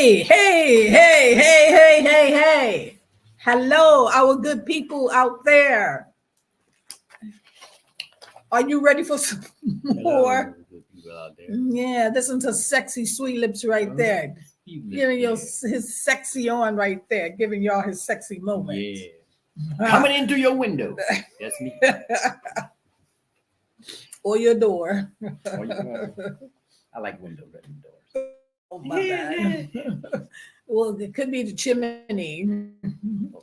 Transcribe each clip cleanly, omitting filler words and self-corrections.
Hey. Hello, our good people out there. Are you ready for some more? Good people out there. Yeah, listen to sexy sweet lips right there. Giving his sexy on right there, giving y'all his sexy moment. Yeah. Coming in through your window. That's me. Or your door. I like windows better than doors. Oh, my bad. Well, it could be the chimney.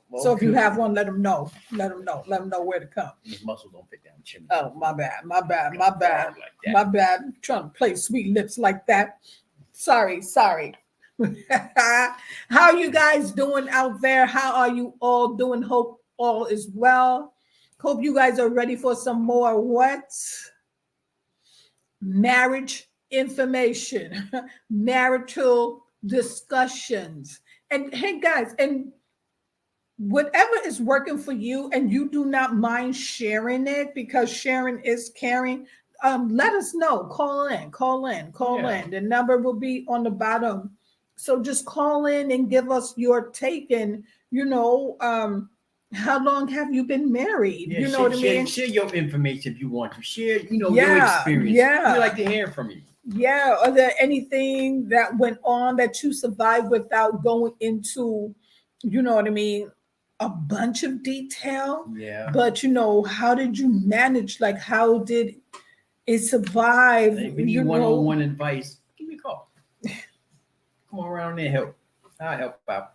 Well, So if you have one, let them know. Let them know where to come. These muscles don't fit down the chimney. Oh, my bad. Like that. My bad. Trying to play sweet lips like that. Sorry. How you guys doing out there? How are you all doing? Hope all is well. Hope you guys are ready for some more what? Marriage information, marital discussions. And hey guys, and whatever is working for you and you do not mind sharing it because sharing is caring, let us know. Call in. The number will be on the bottom. So just call in and give us your take. And how long have you been married? Yeah, what I mean? Share your information if you want to. Share, your experience. Yeah. We like to hear from you. Yeah. Are there anything that went on that you survived without going into, a bunch of detail? Yeah. But how did you manage? Like, how did it survive? If you need one-on-one advice, give me a call. Come on around there, help. I'll help out.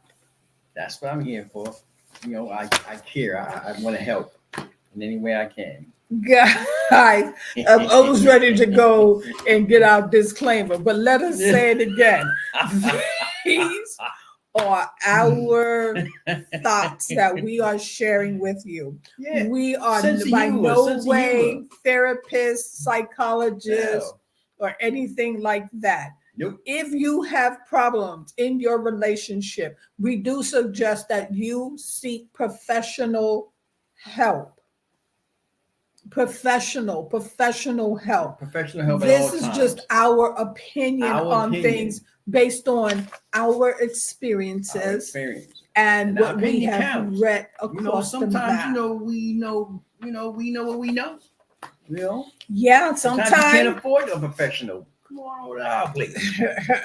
That's what I'm here for. I care. I want to help in any way I can. Guys, I'm almost ready to go and get our disclaimer, but let us say it again. These are our thoughts that we are sharing with you. Yeah. We are by no way therapists, psychologists, or anything like that. Nope. If you have problems in your relationship, we do suggest that you seek professional help. Professional help. Professional help. This is just our opinion on things based on our experiences and what we have read across the map. Sometimes we know what we know. Yeah, sometimes you can't afford a professional. Come on over to our place.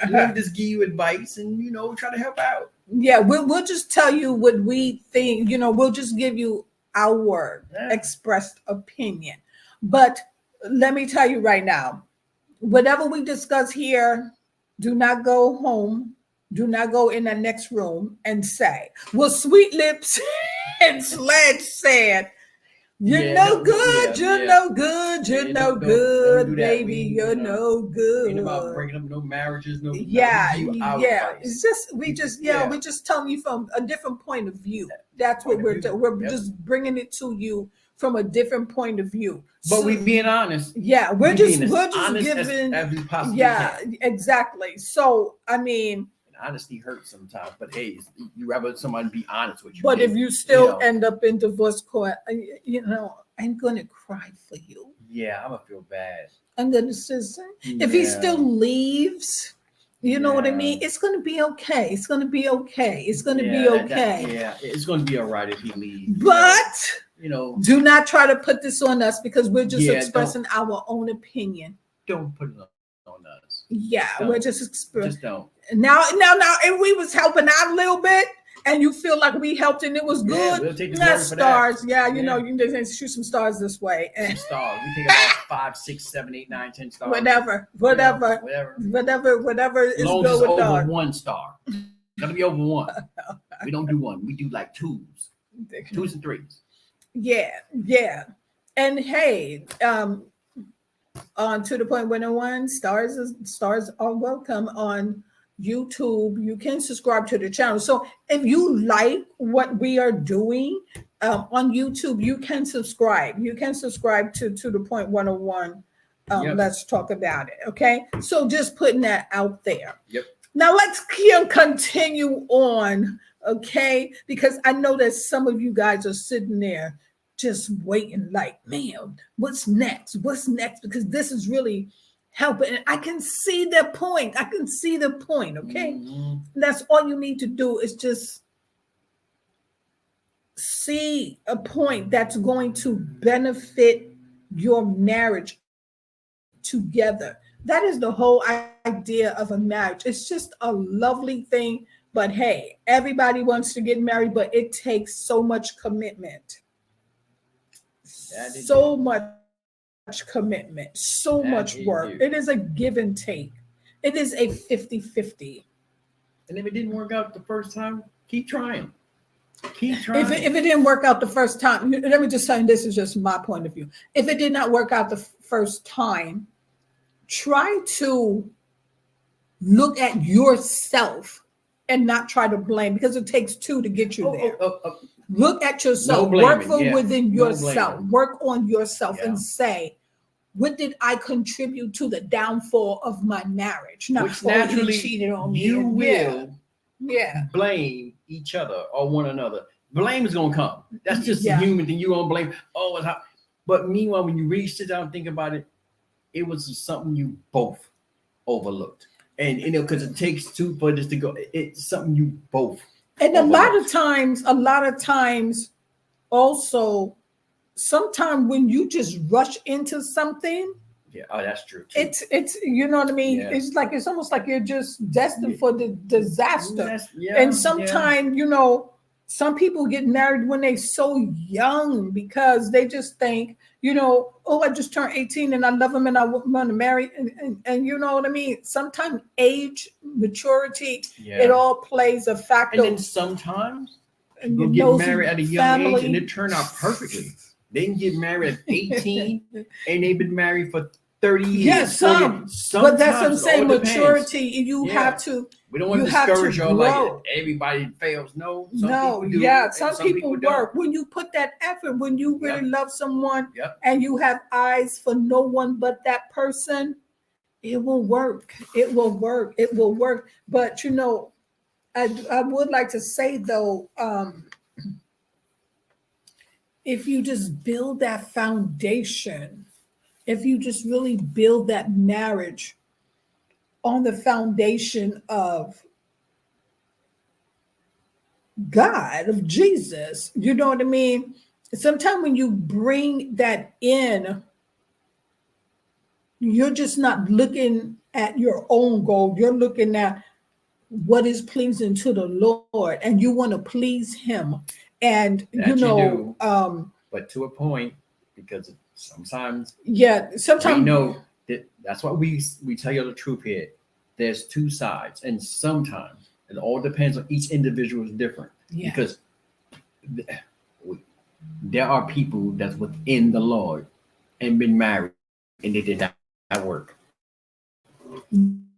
We'll just give you advice and try to help out. Yeah, we'll just tell you what we think. We'll just give you our expressed opinion. But let me tell you right now, whatever we discuss here, do not go home. Do not go in the next room and say, well, Sweet Lips and Sledge said, you're no good, you're no good, baby, you're no good. Ain't about breaking up no marriages, no. Yeah. It's just we just telling you from a different point of view. That's what we're just bringing it to you from a different point of view. But we being honest. Yeah, we're just giving as we possibly can. Exactly. So I mean, honesty hurts sometimes, but hey, you rather somebody be honest with you. But if you still end up in divorce court, I'm gonna cry for you. Yeah, I'm gonna feel bad. I'm gonna say, if he still leaves, you know what I mean? It's gonna be okay. It's gonna be okay. It's gonna be okay. It's gonna be all right if he leaves. But do not try to put this on us because we're just expressing our own opinion. Don't put it on us. Yeah, we're just expressing. Just don't. Now, if we was helping out a little bit and you feel like we helped and it was good, we'll take the stars. You can just shoot some stars this way. Some stars. We take about 5, 6, 7, 8, 9, 10 stars. Whatever is good with over 1 star. Gotta be over 1. We don't do 1. We do like 2s and 3s. Yeah. And hey, on To The Point 101, stars are welcome on YouTube. You can subscribe to the channel. So if you like what we are doing on YouTube, you can subscribe. You can subscribe to The Point 101. Let's talk about it. Okay. So just putting that out there. Yep. Now let's continue on. Okay. Because I know that some of you guys are sitting there just waiting like, man, what's next? Because this is really help it. And I can see the point. I can see the point. Okay. Mhm. That's all you need to do is just see a point that's going to benefit your marriage together. That is the whole idea of a marriage. It's just a lovely thing. But hey, everybody wants to get married, but it takes so much commitment. That it So do. much commitment, so That much it work. do. It is a give and take. It is a 50-50. And if it didn't work out the first time, keep trying. Keep If trying. if it didn't work out the first time, let me just say, this is just my point of view. If it did not work out the first time, try to look at yourself and not try to blame, because it takes two to get you there. Look at yourself. No Work blaming, from yeah. within No yourself. blaming. Work on yourself Yeah. and say, what did I contribute to the downfall of my marriage? Now, Which oh, he naturally cheated on me. you and will yeah. blame each other or one another. Blame is gonna come. That's just Yeah. a human thing. You gonna blame. Oh, it's how. But meanwhile, when you really sit down and think about it, it was something you both overlooked. And because it takes two for this to go. It's something you both. And a lot overlooked. of times, also, sometimes when you just rush into something, Yeah. Oh, that's true. Too. it's you know what I mean. Yeah. It's almost like you're just destined for the disaster. Yeah, And yeah. sometimes, some people get married when they're so young because they just think, oh, I just turned 18 and I love him and I want to marry. And you know what I mean? Sometimes age, maturity, Yeah. it all plays a factor. And then sometimes And you'll your get nosy married at a young age family. and it turned out perfectly. They can get married at 18 and they've been married for 30 years. Yes, 40 but that's what I'm sometimes, it saying. all depends. Maturity, you Yeah. have to. We don't want You to have to discourage y'all like grow. everybody fails. No, some No, people do. yeah, and some people don't. work. When you put that effort, when you really Yep. love someone Yep. and you have eyes for no one but that person, it will work. It will work. It will work. But I would like to say though, if you just build that foundation, if you just really build that marriage on the foundation of God, of Jesus, you know what I mean? Sometimes when you bring that in, you're just not looking at your own goal. You're looking at what is pleasing to the Lord, and you want to please Him. And That you do. But to a point, because sometimes yeah, we sometimes know that's why we tell you the truth here. There's two sides, and sometimes it all depends on each individual is different. yeah, Because there are people that's within the Lord and been married and they did not work.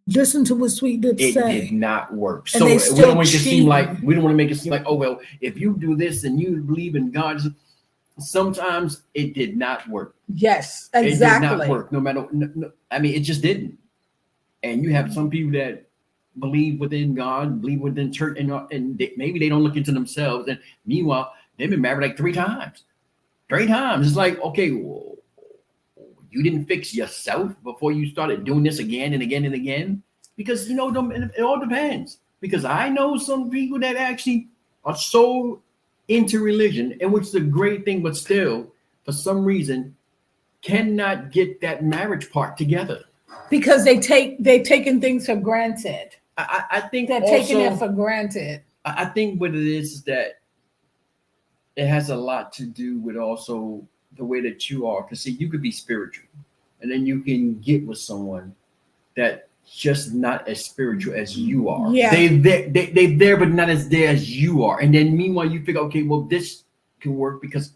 listen to what Sweet Lips It say. did not work. And So they we still don't want to seem like cheating. we don't want to make it seem like, oh well, if you do this and you believe in God, sometimes it did not work. Yes, It did exactly. not work. No matter, no, I mean, it just didn't. And you have some people that believe within God, believe within church, and maybe they don't look into themselves. And meanwhile, they've been married like 3 times. 3 times. It's like, okay, well, you didn't fix yourself before you started doing this again and again and again. Because it all depends. Because I know some people that actually are so into religion, and which is a great thing, but still, for some reason, cannot get that marriage part together. Because they're taking things for granted. I think They're also, taking it for granted. I think what it is that it has a lot to do with also the way that you are. Because see, you could be spiritual, and then you can get with someone that just not as spiritual as you are. Yeah. They there, but not as there as you are. And then meanwhile, you figure, okay, well, this can work because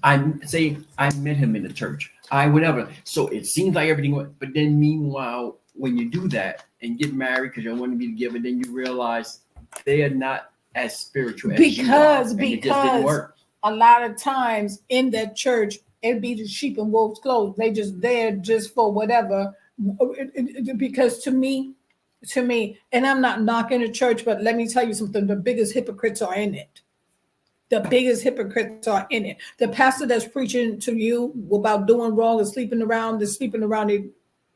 I met him in the church. Whatever. So it seems like everything went, but then meanwhile, when you do that and get married because you want to be together, then you realize they are not as spiritual as you are. And it just didn't work. A lot of times in that church, it'd be the sheep in wolves' clothes. They just there just for whatever. Because to me, and I'm not knocking the church, but let me tell you something: the biggest hypocrites are in it. The biggest hypocrites are in it. The pastor that's preaching to you about doing wrong and sleeping around,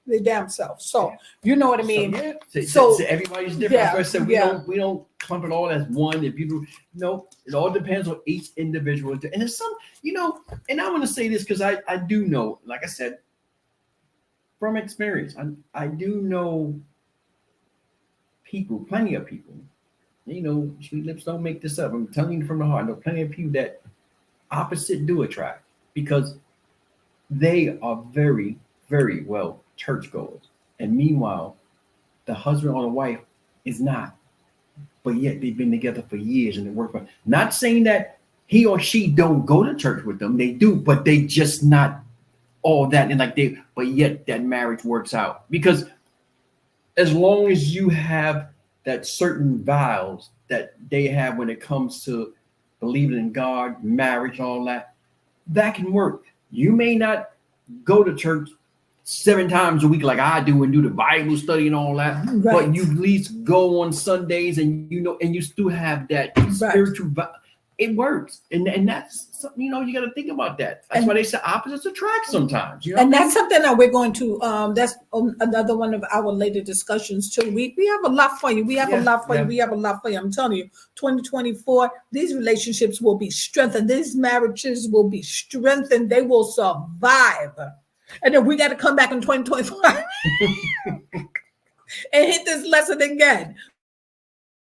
They damn self. So you know what I mean? So everybody's different. Yeah, That's why I said we don't clump it all as one. If people it all depends on each individual. And there's some, and I want to say this because I do know, like I said, from experience, I do know people, plenty of people. Sweet lips don't make this up. I'm telling you from the heart. I know plenty of people that opposite do attract because they are very, very well churchgoers. And meanwhile, the husband or the wife is not. But yet they've been together for years and they work for. Not saying that he or she don't go to church with them. They do, but they just not all that. And but yet that marriage works out. Because as long as you have that certain vows that they have when it comes to believing in God, marriage, all that can work. You may not go to church 7 times a week like I do and do the Bible study and all that, right. But you at least go on Sundays and you still have that spiritual. It works, and that's something you got to think about that. That's why they say opposites attract sometimes. And that's something that we're going to. That's another one of our later discussions too. We have a lot for you. We have a lot for you. We have a lot for you. I'm telling you, 2024, these relationships will be strengthened. These marriages will be strengthened. They will survive. And then we got to come back in 2025 and hit this lesson again.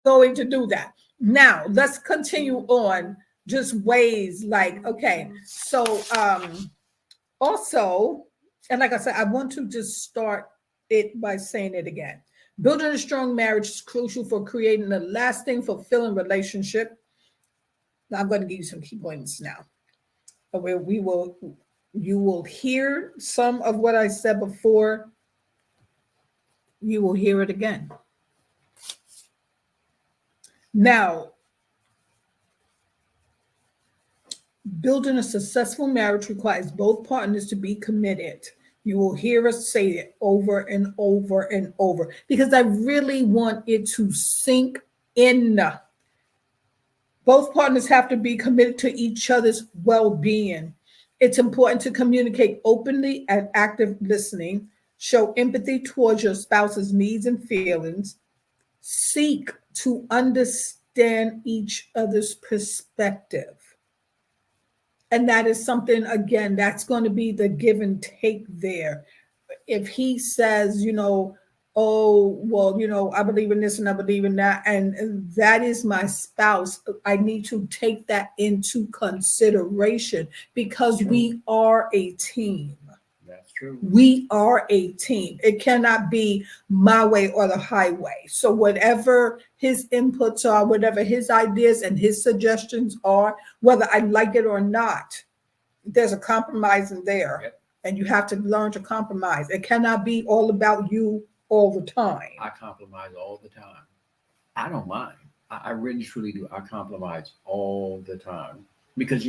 Going to do that. Now, let's continue on just ways so also, and like I said, I want to just start it by saying it again. Building a strong marriage is crucial for creating a lasting, fulfilling relationship. Now, I'm going to give you some key points now. Where you will hear some of what I said before. You will hear it again. Now, building a successful marriage requires both partners to be committed. You will hear us say it over and over and over because I really want it to sink in. Both partners have to be committed to each other's well-being. It's important to communicate openly and active listening, show empathy towards your spouse's needs and feelings, seek to understand each other's perspective. And that is something, again, that's going to be the give and take there. If he says, oh, well, I believe in this and I believe in that, and that is my spouse, I need to take that into consideration because we are a team. That's true. We are a team. It cannot be my way or the highway. So whatever his inputs are, whatever his ideas and his suggestions are, whether I like it or not, there's a compromise in there. Yep. And you have to learn to compromise. It cannot be all about you all the time. I compromise all the time. I don't mind. I really truly do. I compromise all the time because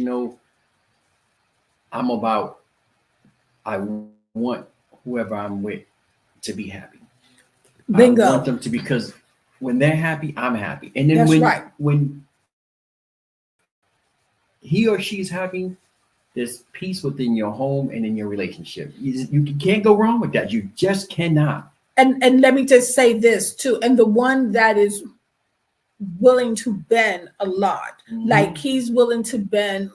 I want whoever I'm with to be happy. Bingo. I want them to, because when they're happy, I'm happy. And then when he or she's happy, there's peace within your home and in your relationship. You can't go wrong with that. You just cannot. And let me just say this too. And the one that is willing to bend a lot, like he's willing to bend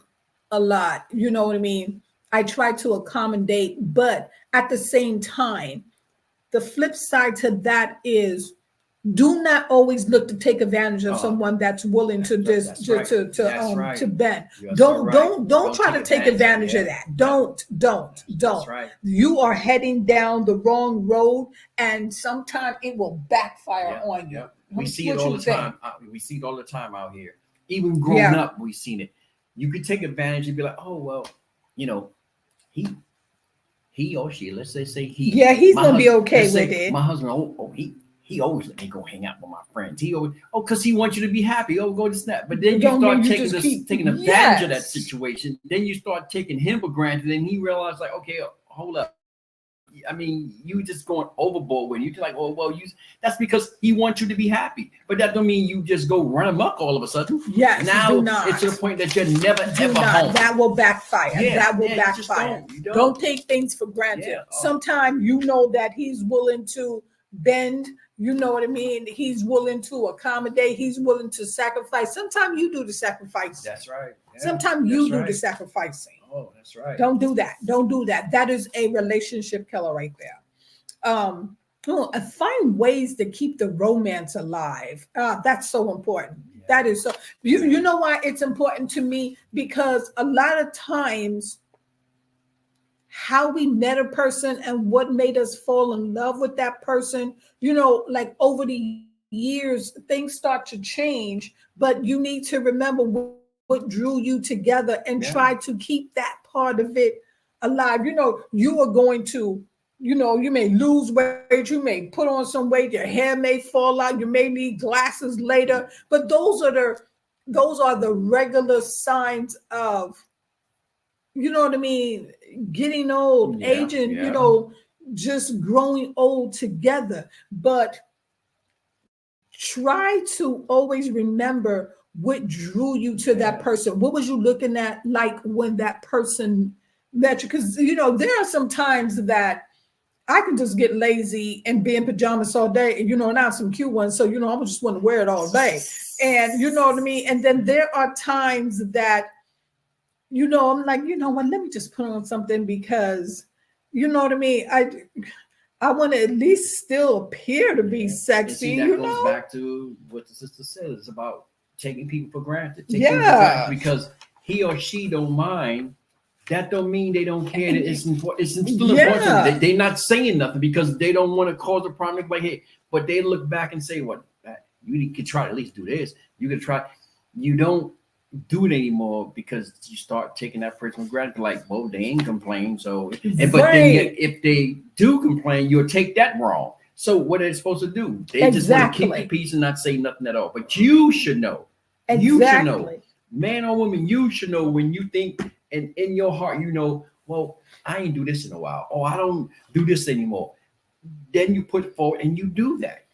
a lot. You know what I mean? I try to accommodate, but at the same time, the flip side to that is do not always look to take advantage of someone that's willing to to bend. Don't try to take advantage of that. Don't. Right. You are heading down the wrong road, and sometimes it will backfire on you. We see it all the time. We see it all the time out here. Even growing up, we've seen it. You could take advantage and be like, oh well, he or she. Let's say he. Yeah, he's gonna be okay with it. My husband. He always let me go hang out with my friends. He always, because he wants you to be happy. Oh, go to snap. But then you start taking advantage of that situation. Then you start taking him for granted, and he realized, like, okay, hold up. I mean, you just going overboard when you like, oh well, that's because he wants you to be happy. But that don't mean you just go run amok all of a sudden. Yes, now do not. it's to the point that you're never Do ever not. home. That will backfire. Yeah, that will you just backfire. don't. Don't take things for granted. Yeah. Sometimes you know that he's willing to bend. You know what I mean? He's willing to accommodate. He's willing to sacrifice. Sometimes you do the sacrifice. That's right. Yeah, Sometimes you do the sacrificing. Oh, that's right. Don't do that. Don't do that. That is a relationship killer right there. Find ways to keep the romance alive. That's so important. Yeah. That is so. You know why it's important to me? Because a lot of times, how we met a person and what made us fall in love with that person, like over the years, things start to change. But you need to remember what drew you together and try to keep that part of it alive. You are going to, you may lose weight, you may put on some weight, your hair may fall out, you may need glasses later, but those are the regular signs of, you know what I mean, getting old, aging, just growing old together. But try to always remember what drew you to that person. What was you looking at like when that person met you? Because, there are some times that I can just get lazy and be in pajamas all day, and I have some cute ones. So, I just want to wear it all day. And you know what I mean? And then there are times that, I'm like, what, let me just put on something because, you know what I mean? I want to at least still appear to be sexy. See, that goes back to what the sister said. It's about taking people for granted. Because he or she don't mind. That don't mean they don't care. It's important. It's still important. They're not saying nothing because they don't want to cause a problem. Like, hey, but they look back and say, "What? You could try to at least do this. You could try." You don't do it anymore because you start taking that person for granted. Like, well, they ain't complain. So, but then if they do complain, you'll take that wrong. So, what are they supposed to do? They just want to keep the peace and not say nothing at all. But you should know. You should know, man or woman. You should know when you think. And in your heart, well, I ain't do this in a while. Oh, I don't do this anymore. Then you put forward and you do that.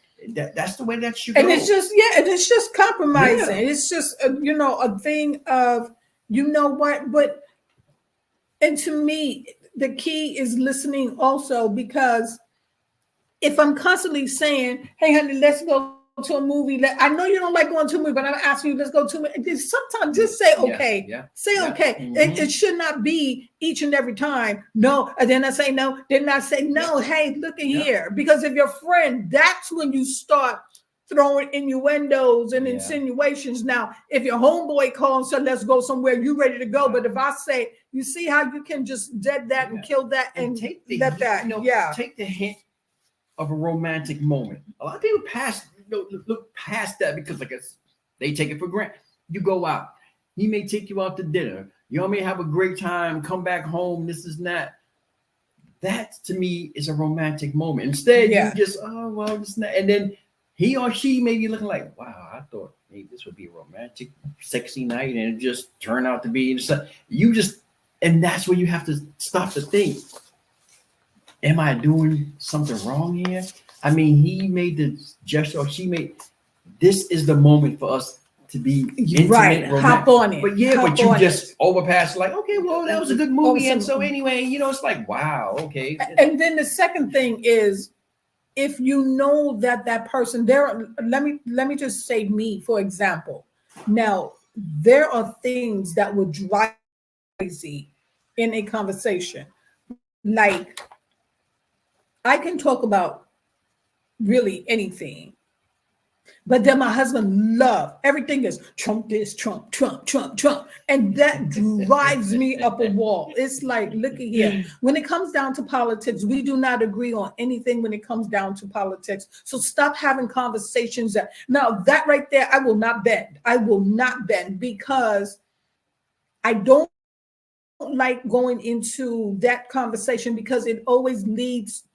That's the way that should go. And it's just compromising. Yeah. It's just, a thing of, what, but, and to me, the key is listening also, because if I'm constantly saying, hey, honey, let's go to a movie. I know you don't like going to a movie, but I'm asking you, let's go to a movie. Sometimes just say okay. Say okay. Mm-hmm. It should not be each and every time. No, and then I say no. Then I say no. Hey, look at here. Because if your friend, that's when you start throwing innuendos and insinuations. Now, if your homeboy calls and said, let's go somewhere, you ready to go. But if I say, you see how you can just dead that and kill that and take that. Take the hint of a romantic moment. A lot of people look past that because they take it for granted. You go out, he may take you out to dinner. You all may have a great time, come back home, this is that. That to me is a romantic moment. Instead, you just, oh, well, this and that. And then he or she may be looking like, wow, I thought maybe this would be a romantic, sexy night. And it just turned out to be, and that's where you have to stop to think, am I doing something wrong here? I mean, he made the gesture, or she made. This is the moment for us to be intimate, romantic. Hop on it. But you just overpass. Like, okay, well, that was a good movie, and so anyway, it's like, wow, okay. And then the second thing is, if you know that person, let me just say me, for example. Now, there are things that would drive me crazy in a conversation, like I can talk about really anything, but then my husband everything is Trump this, Trump, and that drives me up a wall. It's like, look at here, when it comes down to politics, we do not agree on anything when it comes down to politics. So stop having conversations that right there, I will not bend because I don't like going into that conversation because it always leads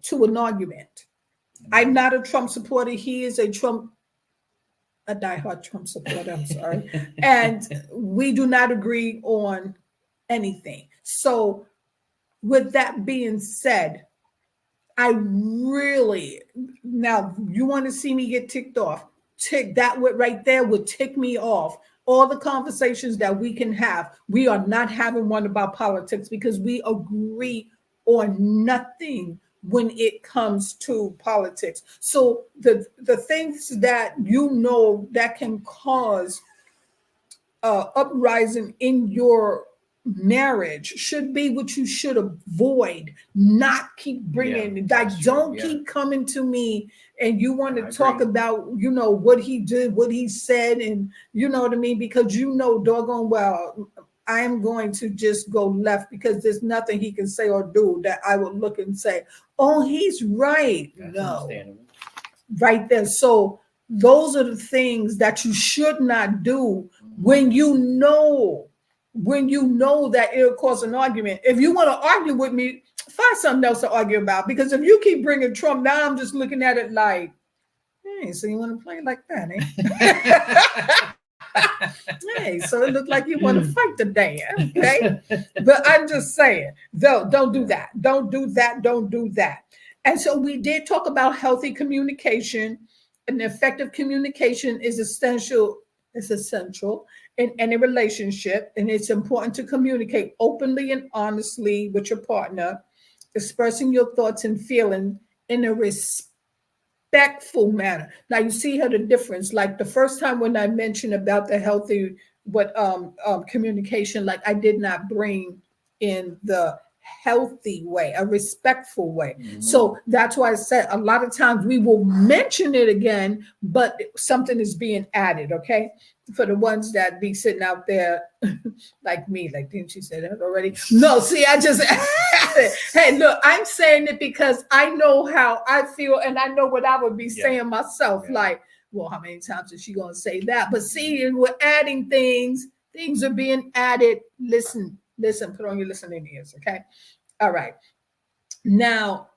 to an argument. I'm not a Trump supporter. He is a diehard Trump supporter. I'm sorry. And we do not agree on anything. So with that being said, I really, now you want to see me get ticked off. Tick that would right there would tick me off. All the conversations that we can have, we are not having one about politics because we agree on nothing when it comes to politics. So the things that you know that can cause uprising in your marriage should be what you should avoid, not keep bringing. Like, that's true, don't yeah. keep coming to me and you want I to talk agree. about, you know, what he did, what he said, and you know what I mean, because you know doggone well I am going to just go left because there's nothing he can say or do that I would look and say, oh, he's right. That's No, understandable. right there. So those are the things that you should not do when you know that it'll cause an argument. If you want to argue with me, find something else to argue about, because if you keep bringing Trump, now I'm just looking at it like, hey, so you want to play like that, eh? Hey, so it looked like you want to fight today, okay? But I'm just saying, though, don't do that. Don't do that. Don't do that. And so we did talk about healthy communication, and effective communication is essential. It's essential in any relationship, and it's important to communicate openly and honestly with your partner, expressing your thoughts and feelings in a respectful manner. Now you see how the difference. Like the first time when I mentioned about the healthy communication, like I did not bring in the healthy way, a respectful way. Mhm. So that's why I said a lot of times we will mention it again, but something is being added. Okay, for the ones that be sitting out there like me, like didn't she say that already? No, see, I just hey, look, I'm saying it because I know how I feel and I know what I would be saying myself. Yeah. Like, well, how many times is she gonna say that? But see, we're adding things are being added. Listen, put on your listening ears, okay? All right. Now,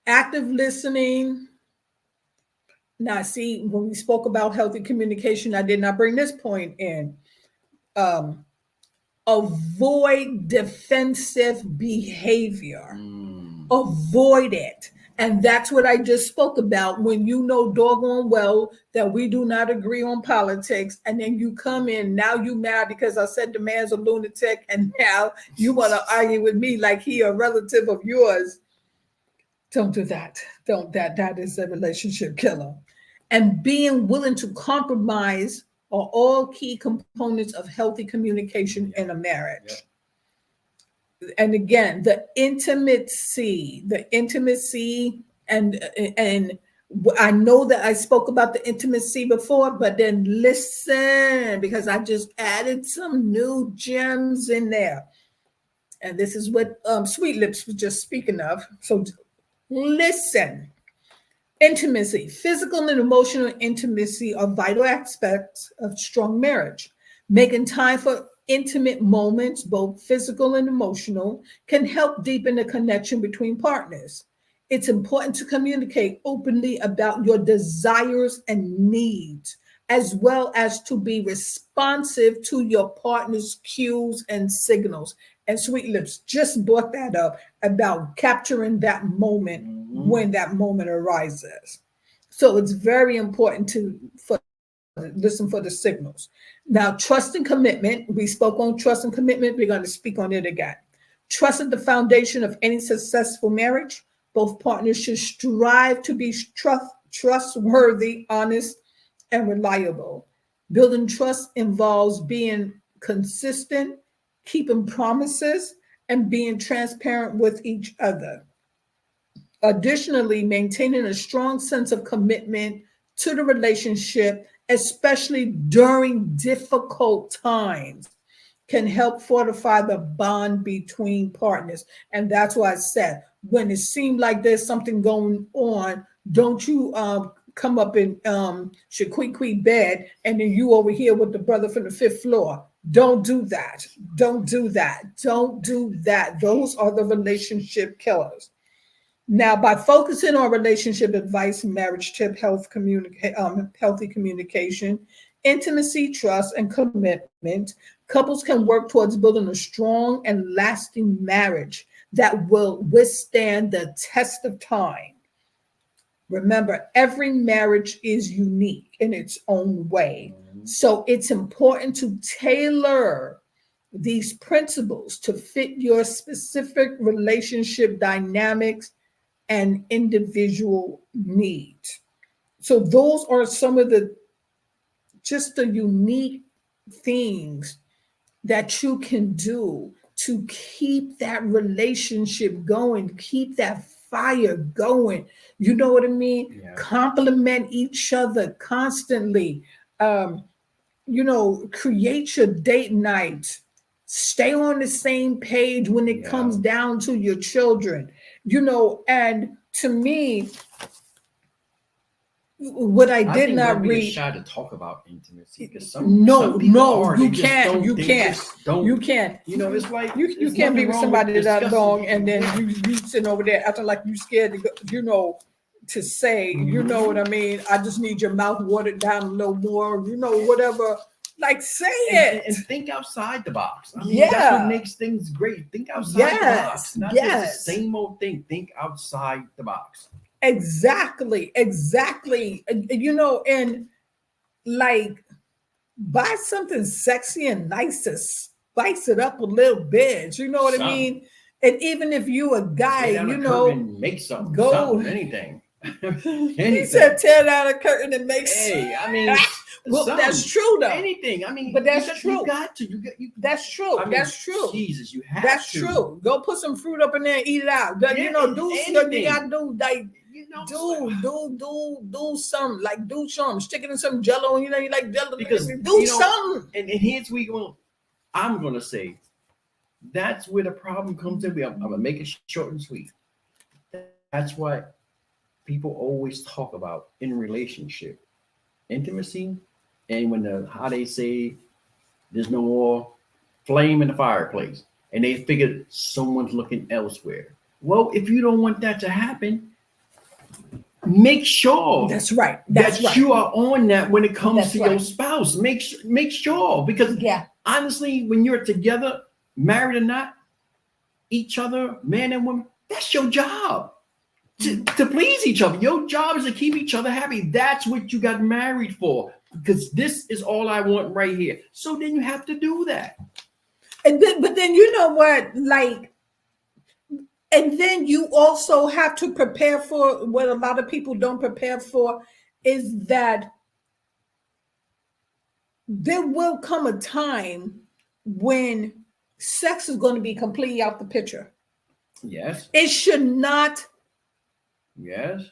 active listening. Now, see, when we spoke about healthy communication, I did not bring this point in. Avoid defensive behavior. Avoid it. And that's what I just spoke about. When you know doggone well that we do not agree on politics, and then you come in, now you mad because I said the man's a lunatic, and now you want to argue with me like he a relative of yours. Don't do that. Don't that is a relationship killer. And being willing to compromise are all key components of healthy communication in a marriage. And again, the intimacy, and I know that I spoke about the intimacy before, but then listen, because I just added some new gems in there. And this is what Sweet Lips was just speaking of. So listen. Intimacy, physical and emotional intimacy are vital aspects of strong marriage. Making time for intimate moments, both physical and emotional, can help deepen the connection between partners. It's important to communicate openly about your desires and needs, as well as to be responsive to your partner's cues and signals. And Sweet Lips just brought that up about capturing that moment when that moment arises. So it's very important to listen for the signals. Now, trust and commitment. We spoke on trust and commitment. We're going to speak on it again. Trust is the foundation of any successful marriage. Both partners should strive to be trustworthy, honest, and reliable. Building trust involves being consistent, keeping promises, and being transparent with each other. Additionally, maintaining a strong sense of commitment to the relationship, especially during difficult times, can help fortify the bond between partners. And that's why I said, when it seems like there's something going on, don't you come up in Shaquiqui bed and then you over here with the brother from the fifth floor. Don't do that. Don't do that. Don't do that. Those are the relationship killers. Now, by focusing on relationship advice, marriage tip, healthy communication, intimacy, trust, and commitment, couples can work towards building a strong and lasting marriage. that will withstand the test of time. Remember, every marriage is unique in its own way. So it's important to tailor these principles to fit your specific relationship dynamics and individual needs. So those are some of the just the unique things that you can do to keep that relationship going, keep that fire going. You know what I mean? Yeah. Compliment each other constantly. Create your date night. Stay on the same page when it comes down to your children. And to me, what I did think not don't be read. shy to talk about intimacy because No, some people no, are, you they just can't, don't- you they can't, just don't. you can't. It's like You there's can't be nothing with wrong somebody that discussing- long and then you sitting over there acting like you scared to go, to say, you know what I mean? I just need your mouth watered down a little more, whatever. Like say it. and think outside the box. I mean, that's what makes things great. Think outside the box, not just the same old thing. Think outside the box. Exactly. And like buy something sexy and nice to spice it up a little bit. You know what I mean? And even if you a guy, make something, go anything. He said, tear down a curtain and make. Hey, I mean, well, that's true though. Anything. I mean, but that's true. You got to. That's true. That's true. Jesus, you have. That's to. true. Go put some fruit up in there and eat it out. Do you gotta do like. Do something, like do something, stick it in some jello, you like jello, because do something. And here's I'm gonna say that's where the problem comes in. I'm gonna make it short and sweet. That's what people always talk about in relationship, intimacy, and how they say there's no more flame in the fireplace, and they figure someone's looking elsewhere. Well, if you don't want that to happen, make sure that's right. You are on that when it comes to your spouse. Make sure, because honestly, when you're together, married or not, each other, man and woman, that's your job to please each other. Your job is to keep each other happy. That's what you got married for, because this is all I want right here. So then you have to do that. But then you know what, and then you also have to prepare for what a lot of people don't prepare for, is that there will come a time when sex is going to be completely out the picture. Yes. It should not. Yes.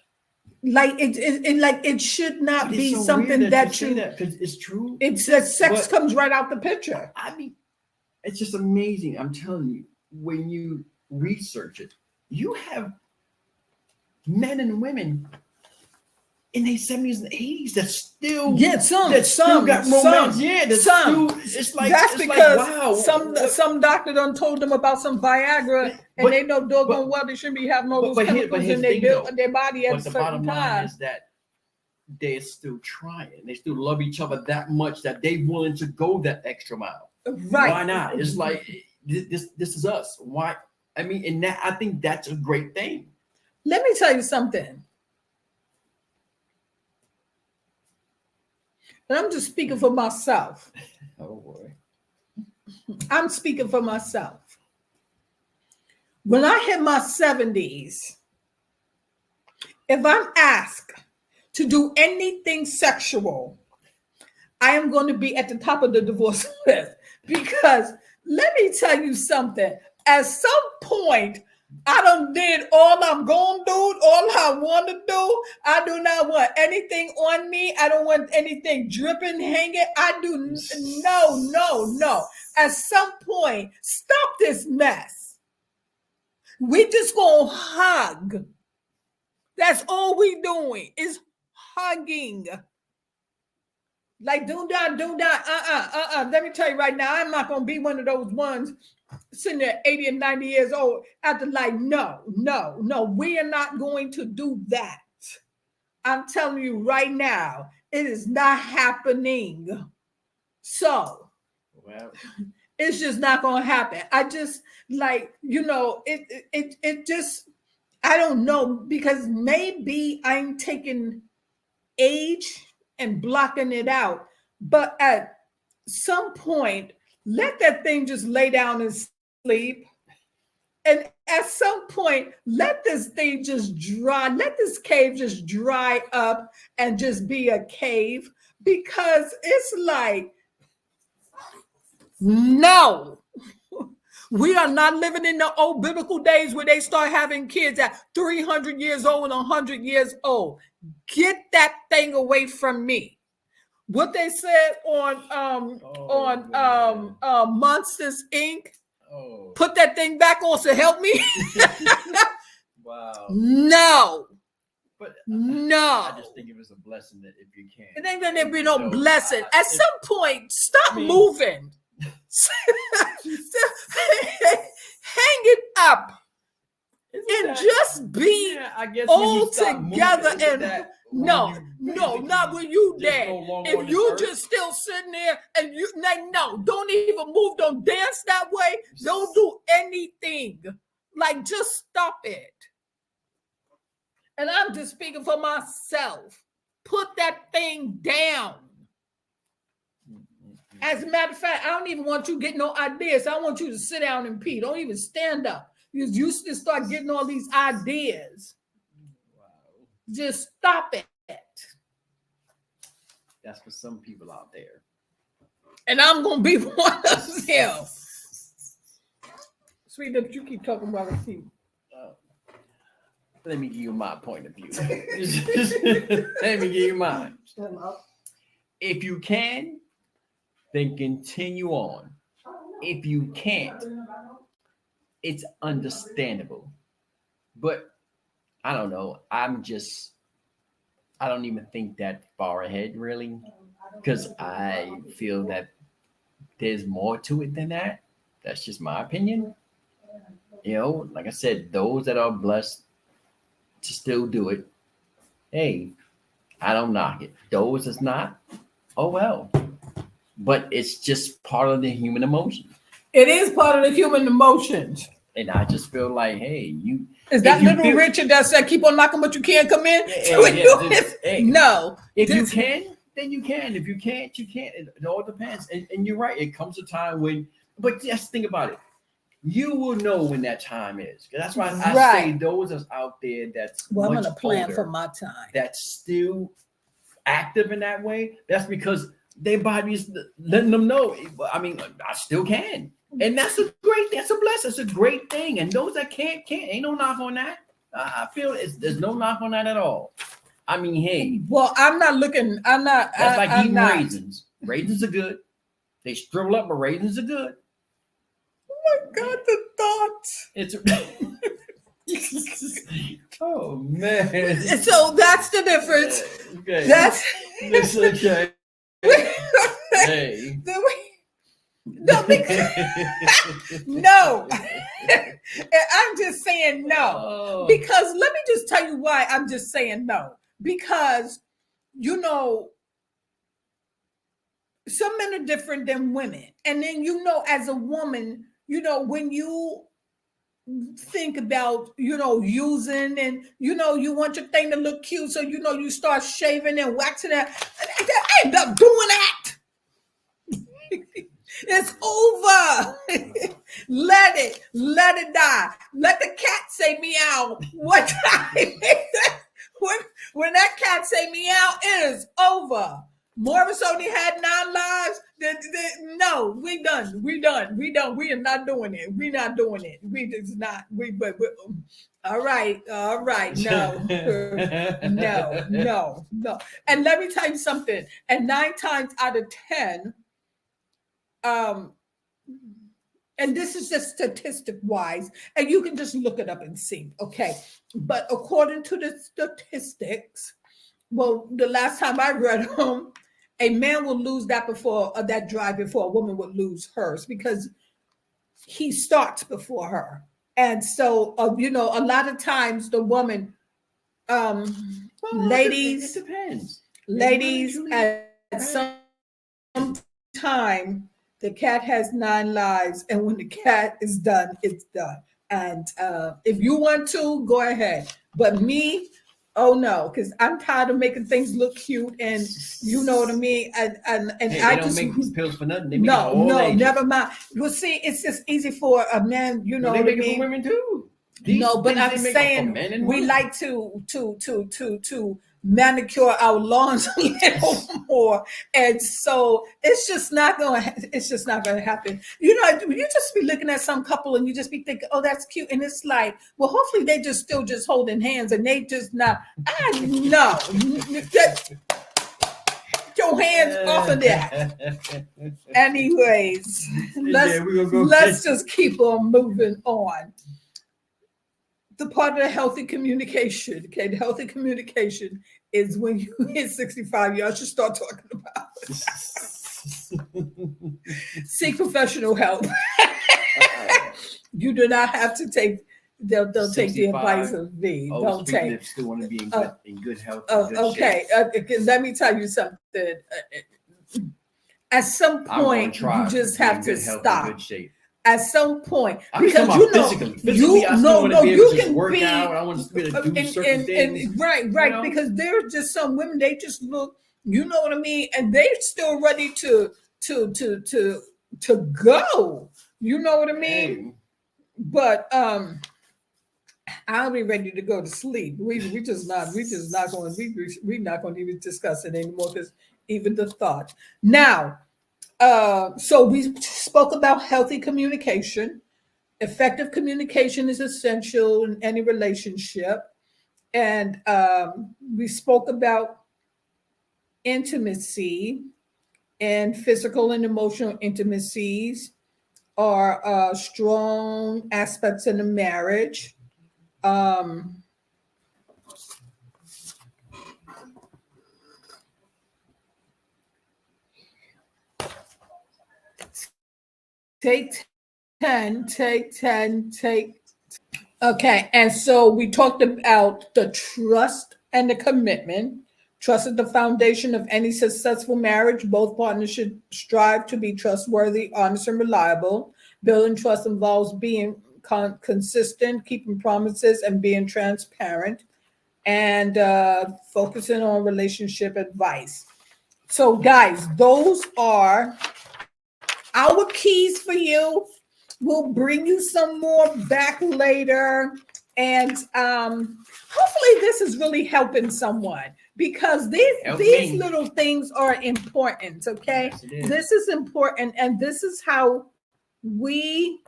It should not be so something that because it's true. It's that sex comes right out the picture. I mean, it's just amazing. I'm telling you, when you research it, you have men and women in their 70s and 80s that still some got romance. It's like that's because wow. Some doctor done told them about some Viagra, and they know doggone well they shouldn't be having all those chemicals in their body at a certain time. But the bottom line is that they're still trying. They still love each other that much that they're willing to go that extra mile. Right? Why not? It's like this is us. Why? I mean, and I think that's a great thing. Let me tell you something. And I'm just speaking for myself. Oh boy. I'm speaking for myself. When I hit my 70s, if I'm asked to do anything sexual, I am going to be at the top of the divorce list. Because let me tell you something. At some point, I done did all I'm going to do, all I want to do. I do not want anything on me. I don't want anything dripping, hanging. I do no. At some point, stop this mess. We just going to hug. That's all we doing is hugging. Like, do that. Let me tell you right now, I'm not going to be one of those ones sitting there 80 and 90 years old after no, we are not going to do that. I'm telling you right now, it is not happening. So, It's just not going to happen. I just like, it just, I don't know, because maybe I'm taking age and blocking it out. But at some point, let that thing just lay down and sleep. And at some point, let this thing just dry, let this cave just dry up and just be a cave, because it's like, no, we are not living in the old biblical days where they start having kids at 300 years old and 100 years old. Get that thing away from me. What they said on Monsters Inc. Oh. Put that thing back on to help me. Wow. No. But no. I just think it was a blessing that if you can. It ain't gonna be no blessing. At some point, stop moving. Hang it up. And just be all together. And no, not when you dead. If you just still sitting there and you like, no, don't even move, don't dance that way, don't do anything. Like, just stop it. And I'm just speaking for myself. Put that thing down. As a matter of fact, I don't even want you getting no ideas. I want you to sit down and pee. Don't even stand up. You should start getting all these ideas. Wow. Just stop it. That's for some people out there. And I'm going to be one of them. Sweetie, you keep talking about a few. Let me give you my point of view. Let me give you mine. If you can, then continue on. If you can't, it's understandable. But I don't know. I don't even think that far ahead, really, because I feel that there's more to it than that. That's just my opinion. You know, like I said, those that are blessed to still do it, hey, I don't knock it. Those that's not, oh well. But it's just part of the human emotion. It is part of the human emotions. And I just feel like, hey, you is that little Richard that said, keep on knocking, but you can't come in? No. If you can, then you can. If you can't, you can't. It all depends. And you're right. It comes a time when, but just think about it. You will know when that time is. That's why I say those that's out there that's I'm going to plan for my time. That's still active in that way. That's because their body's letting them know. I mean, I still can. And that's a blessing. It's a great thing. And those that can't. Ain't no knock on that. I feel there's no knock on that at all. I mean, hey. Well, I'm not looking. That's like eating raisins. Raisins are good. They shrivel up, but raisins are good. Oh my God, the thoughts. It's oh man. So that's the difference. Okay. It's okay. Hey. No. I'm just saying no. Oh. Because let me just tell you why I'm just saying no. Because, some men are different than women. And then, as a woman, when you think about, using and, you want your thing to look cute. So, you start shaving and waxing it. I end up doing that. It's over. Let it die. Let the cat say meow. What time? when that cat say meow, it is over. Morris only had 9 lives. No, we done. We are not doing it. We're not doing it. We just not. All right. No. And let me tell you something. And 9 times out of 10. And this is just statistic wise, and you can just look it up and see. Okay. But according to the statistics, well, the last time I read them, a man will lose that drive before a woman would lose hers, because he starts before her. And so, a lot of times the woman, ladies, it depends. Ladies, at some time, The cat has 9 lives, and when the cat is done, it's done. And if you want to, go ahead. But me, oh no, because I'm tired of making things look cute, and you know what I mean. And Hey, I they don't just make pills for nothing. They make it no, for all no, ages. never mind. Well, see, it's just easy for a man, you know No, they what I make it for mean. women too. No, but things I'm they make are for saying men and we women. like to manicure our lawns a little more, and so it's just not going. It's just not going to happen. You know, you just be looking at some couple and you just be thinking, "Oh, that's cute," and it's like, well, hopefully they just still just holding hands and they just not. I know. Get your hands off of that. Anyways, let's just keep on moving on. The part of the healthy communication, okay? The healthy communication is when you hit 65, y'all should start talking about it. Seek professional help. You do not have to take, they'll take the advice of me. Don't take. Still want to be in good health. Okay, let me tell you something. At some point, you just have to stop. Good shape. At some point, because you know, physically, I still want to be able to just work out. I want to be able to do certain things. Right, you know? Because there's just some women, they just look, you know what I mean, and they're still ready to go. You know what I mean? Hey. But I'll be ready to go to sleep. We're not going to even discuss it anymore because even the thought. Now, so we spoke about healthy communication. Effective communication is essential in any relationship. And we spoke about intimacy, and physical and emotional intimacies are strong aspects in a marriage. Take 10. Okay, and so we talked about the trust and the commitment. Trust is the foundation of any successful marriage. Both partners should strive to be trustworthy, honest, and reliable. Building trust involves being consistent, keeping promises, and being transparent, and focusing on relationship advice. So, guys, those are our keys for you. We'll bring you some more back later. And hopefully this is really helping someone, because these little things are important, okay? Yes, this is important, and this is how we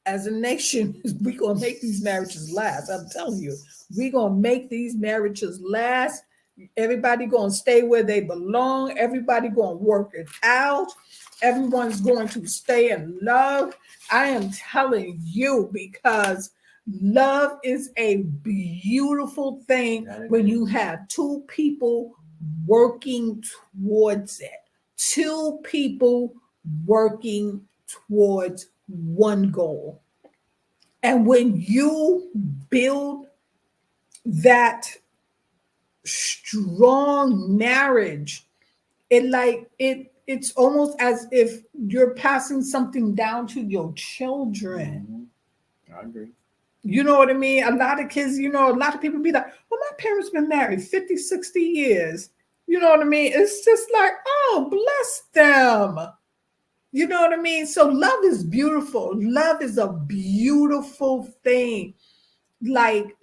as a nation, we're going to make these marriages last. I'm telling you, we're going to make these marriages last. Everybody going to stay where they belong. Everybody going to work it out. Everyone's going to stay in love. I am telling you, because love is a beautiful thing when you have two people working towards it. Two people working towards one goal. And when you build that strong marriage, it's almost as if you're passing something down to your children. I agree. You know what I mean? A lot of kids, a lot of people be like, well, my parents been married 50, 60 years. You know what I mean? It's just like, oh, bless them. You know what I mean? So love is beautiful. Love is a beautiful thing. Like,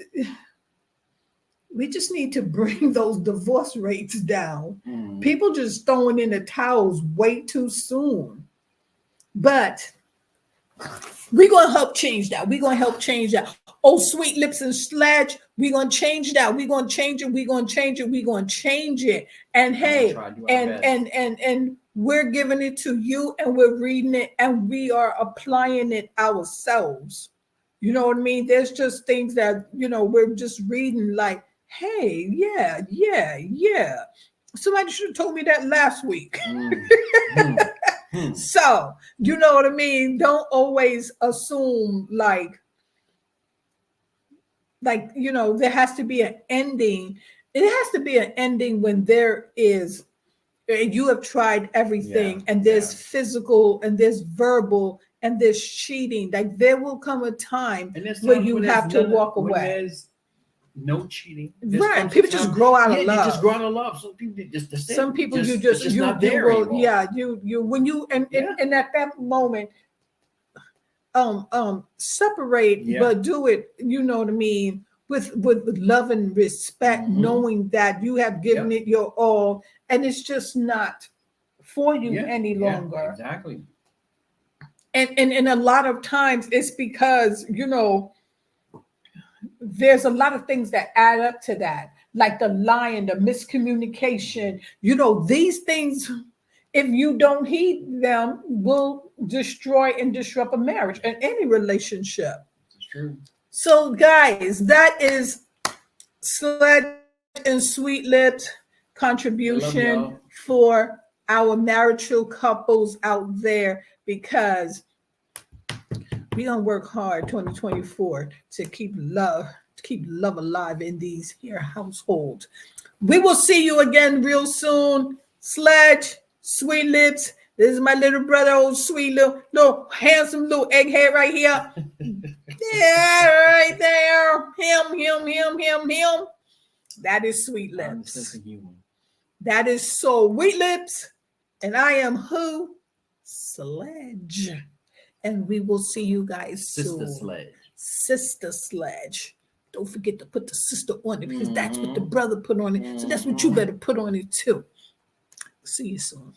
we just need to bring those divorce rates down. People just throwing in the towels way too soon. But we're going to help change that. Oh, Sweet Lips and Sledge, we're going to change that. We're going to change it. And hey, and we're giving it to you, and we're reading it, and we are applying it ourselves. You know what I mean? There's just things that, we're just reading like, hey, yeah. Somebody should have told me that last week. So, you know what I mean? Don't always assume like, there has to be an ending. It has to be an ending when there is and you have tried everything, Yeah, and there's yeah. physical and there's verbal and there's cheating, like there will come a time And there's where times you when have to walk when away. there's no cheating. Right. People just grow out of They love. just grow out of love. Some people Some people you it's just just you not you there will, anymore. yeah, you when you Yeah. and at that moment separate, Yeah. but do it, you know what I mean, with love and respect, Mhm. knowing that you have given it your all and it's just not for you Yeah, any yeah, longer. exactly. And a lot of times it's because, you know, there's a lot of things that add up to that, like the lying, the miscommunication, you know, these things, if you don't heed them, will destroy and disrupt a marriage and any relationship. It's true. So guys, that is Sledge and Sweet Lips I love contribution y'all. for our marital couples out there, because we gonna work hard 2024 to keep love alive in these here households. We will see you again real soon. Sledge, Sweet Lips. This is my little brother, old sweet little handsome little egghead right here. Yeah, right there. Him. That is Sweet I'm the sense Lips. of humor. That is so Sweet Lips. And I am who? Sledge. And we will see you guys Sister soon. Sledge. Sister Sledge. Don't forget to put the sister on it, because that's what the Mhm. brother put on it. So that's what you better put on it too. See you soon.